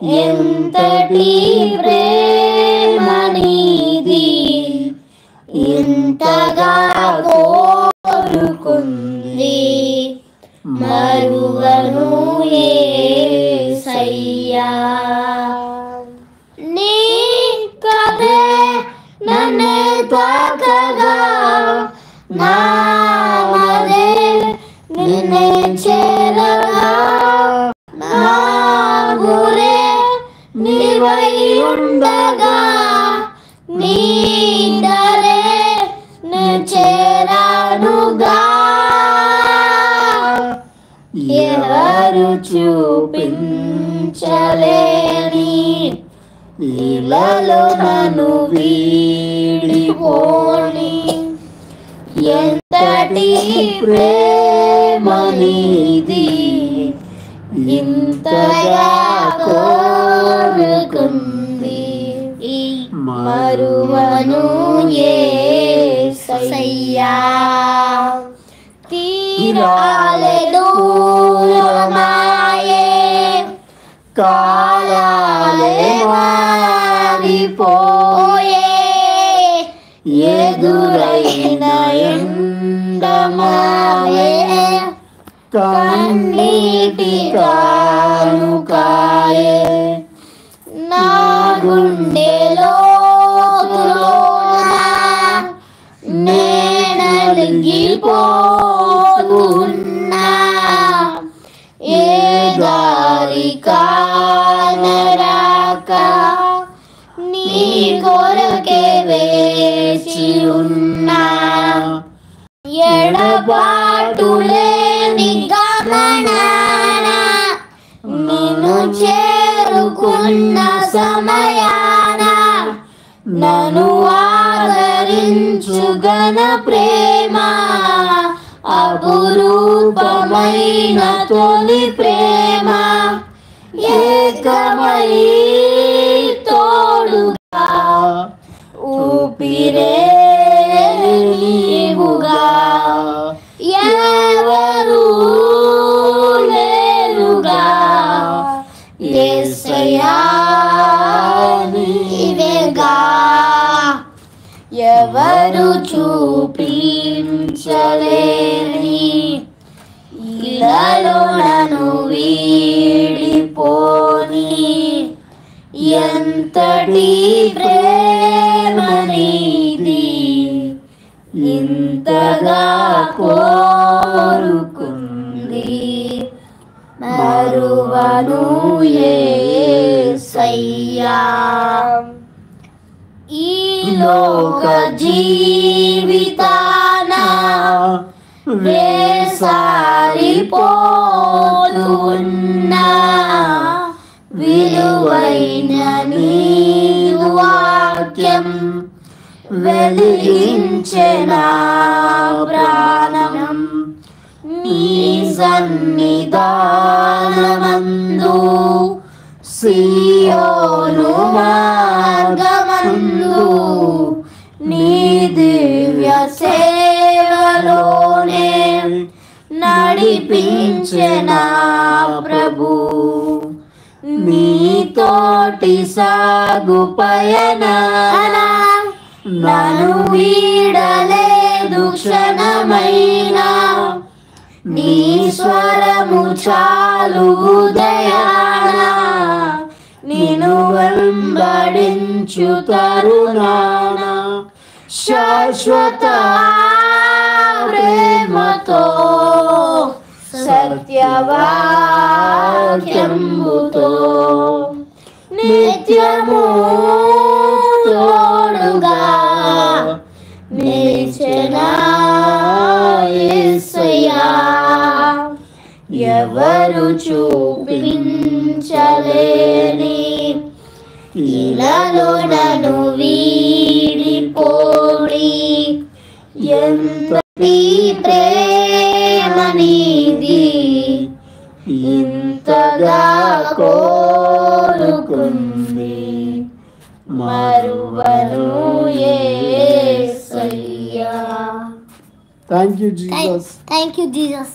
ఎంతటి ప్రేమ నీది, ఇంతగా కోరుకుంది మరువను యేసయ్యా. నీ కథే నన్ను తాకగా, నామదే నిన్నే చేరగా, నా గురే నీవై ఉండగా, నీ దరే నే చేరానుగా. ఎవరు చూపించలేని ఇలలో నన్ను వీడిపోని ఎంతటి ప్రేమ నీది, ఇంతగా కోరుకుంది మరువను యేసయ్యా. తీరాలే దూరమాయే, కాలాలే మారిపోయే, ఎదురైన ఎండమాయే, కన్నీటి కానుకాయే, నా గుండెలో నేనలిగిపోతున్నా, ఏ దారి కానరాక నీ కొరకే వేచి ఉన్నా. ఎడబాటులేని గమనాన నిన్ను చేరుకున్న సమయాన, నన్ను ఆదరించు ఘన ప్రేమ, అపురూపమైన తొలి ప్రేమ, ఏకమై తోడుగా ఊపిరే నీవుగా, ఎవరు లేరుగా యేసయ్యా నీవేగా. ఎవరు చూపించలేని ఇలలో నన్ను వీడిపోని ఎంతటి ప్రేమ నీది, ఇంతగా కోరుకుంది మరువను యేసయ్యా. ఈ లోక జీవితాన వేసారిపోతున్నా, విలువైన నీ వాక్యం వెలిగించే నా ప్రాణం. నీ సన్నిధానమందు సియోను మార్గమందు, నీ దివ్య సేవలోనే నడిపించే నా ప్రభు. నీతోటి సాగు పయనాన నన్ను వీడలేదు క్షణమైనా, నీ స్వరము చాలు ఉదయాన, నిన్ను వెంబడించు తరుణాన, శాశ్వత ప్రేమతో సత్యవాక్యముతో నిత్యము తోడుగా నిలిచెనా యేసయ్యా. ఎవరు చూపించలేని ఇలలో నన్ను వీడిపోడి ఎంతటి ప్రేమ నీది, ఇంతగా కోరుకుంది మరువను యేసయ్యా. Thank you, Jesus. Thank you, Jesus.